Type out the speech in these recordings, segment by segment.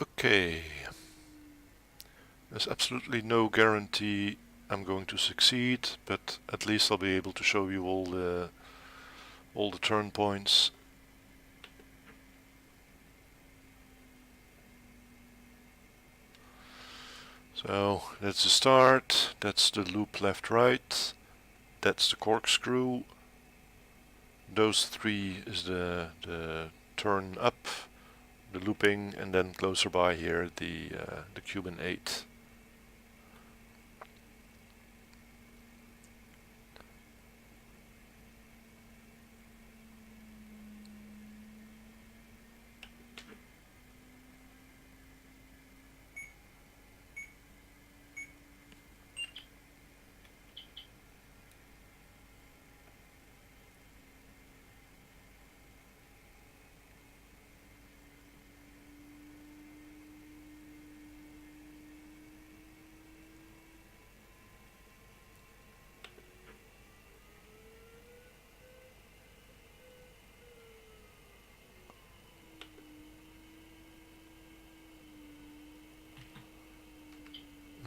Okay, there's absolutely no guarantee I'm going to succeed, but at least I'll be able to show you all the turn points. So that's the start, that's the loop left right, that's the corkscrew, those three is the turn up, the looping, and then closer by here the Cuban 8.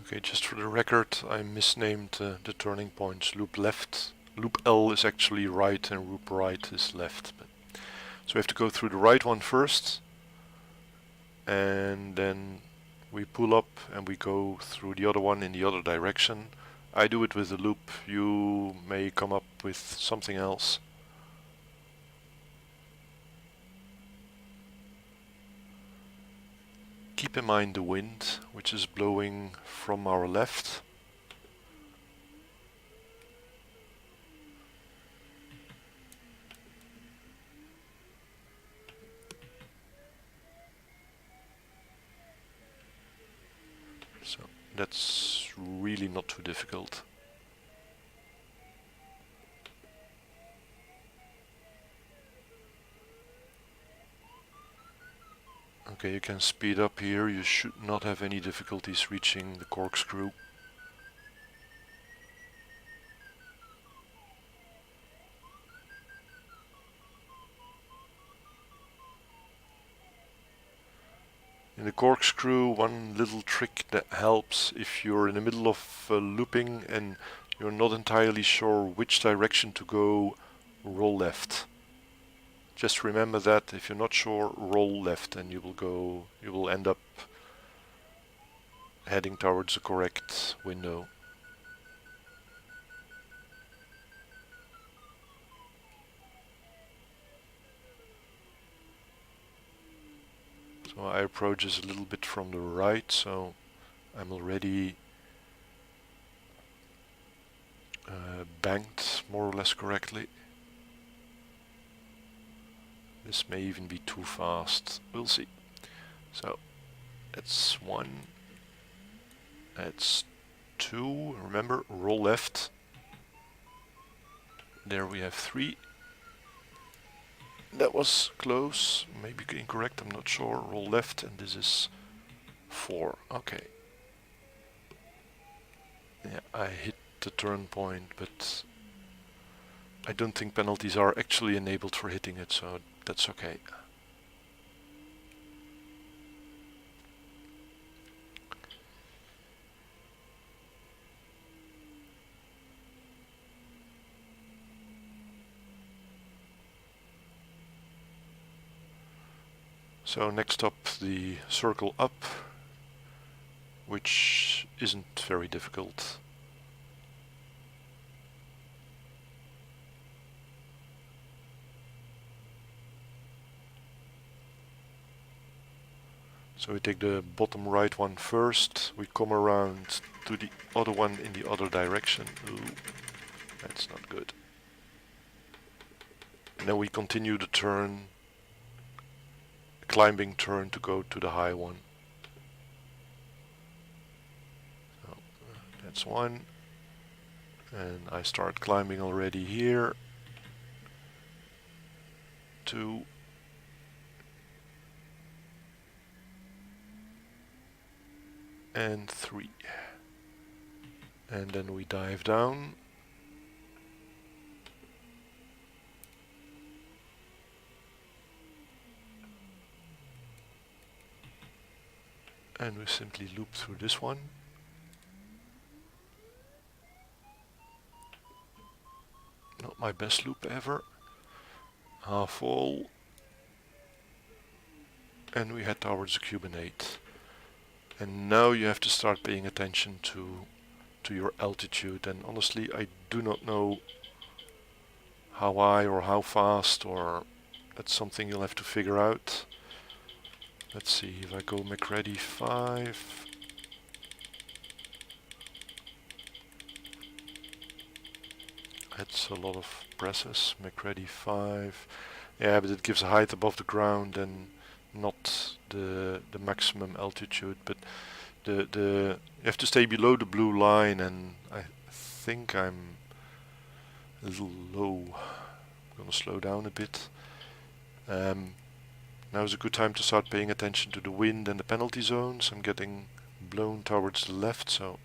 Okay, just for the record, I misnamed the turning points. Loop left, loop L is actually right and loop right is left. So we have to go through the right one first, and then we pull up and we go through the other one in the other direction. I do it with the loop, you may come up with something else. Keep in mind the wind, which is blowing from our left. So that's really not too difficult. Okay, you can speed up here, you should not have any difficulties reaching the corkscrew. In the corkscrew, one little trick that helps if you're in the middle of looping and you're not entirely sure which direction to go, roll left. Just remember that if you're not sure, roll left and you will end up heading towards the correct window. So I approach this a little bit from the right, so I'm already banked more or less correctly. This may even be too fast, we'll see. So that's 1, that's 2, remember, roll left. There we have 3. That was close, maybe incorrect, I'm not sure. Roll left, and this is 4. Okay. Yeah, I hit the turn point, but I don't think penalties are actually enabled for hitting it, so that's okay. So next up, the circle up, which isn't very difficult. So we take the bottom right one first, we come around to the other one in the other direction. Ooh, that's not good. And then we continue the turn, climbing turn to go to the high one. So that's 1. And I start climbing already here. 2. And 3. And then we dive down. and we simply loop through this one. Not my best loop ever. Half wall, and we head towards the Cuban 8. And now you have to start paying attention to your altitude, and honestly I do not know how high or how fast, or that's something you'll have to figure out. Let's see, if I go McReady 5, that's a lot of presses. McReady 5, yeah, but it gives a height above the ground and not the maximum altitude, but you have to stay below the blue line, and I think I'm a little low. I'm gonna slow down a bit. Now is a good time to start paying attention to the wind and the penalty zones. I'm getting blown towards the left, so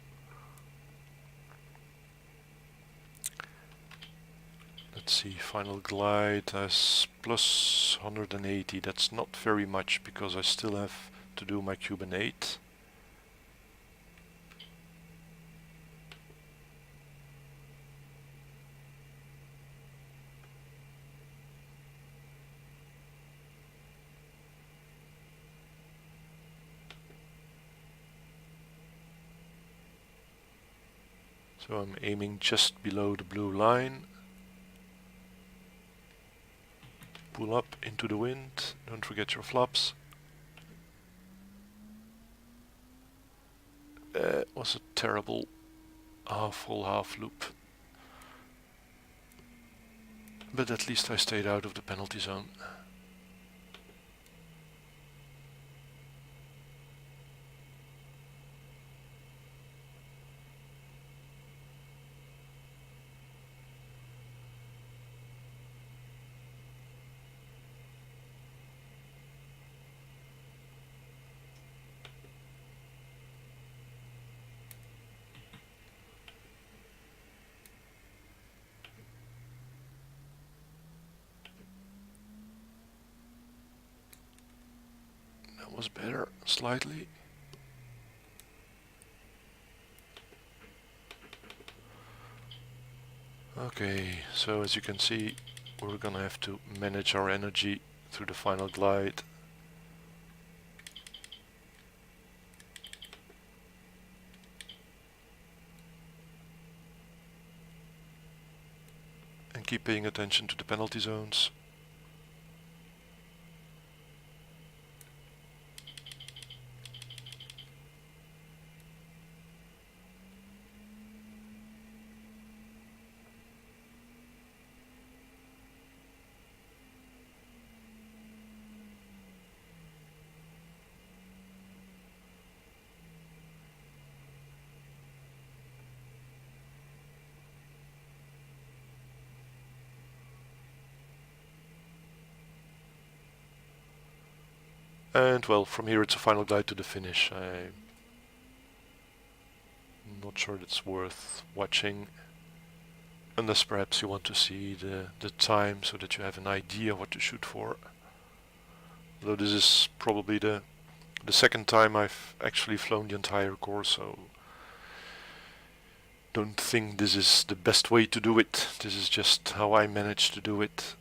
let's see, final glide as plus 180. That's not very much because I still have to do my Cuban 8. So I'm aiming just below the blue line. Pull up into the wind, don't forget your flaps. It was a terrible full half loop. But at least I stayed out of the penalty zone. Was better, slightly. Okay, so as you can see, we're gonna have to manage our energy through the final glide. And keep paying attention to the penalty zones. And well, from here it's a final glide to the finish. I'm not sure it's worth watching, unless perhaps you want to see the time so that you have an idea what to shoot for. Though this is probably the second time I've actually flown the entire course, so don't think this is the best way to do it. This is just how I managed to do it.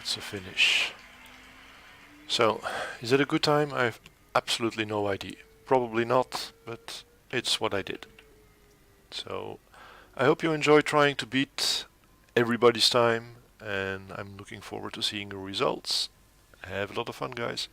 that's a finish. So, is it a good time? I have absolutely no idea. Probably not, but it's what I did. So, I hope you enjoy trying to beat everybody's time, and I'm looking forward to seeing your results. Have a lot of fun, guys.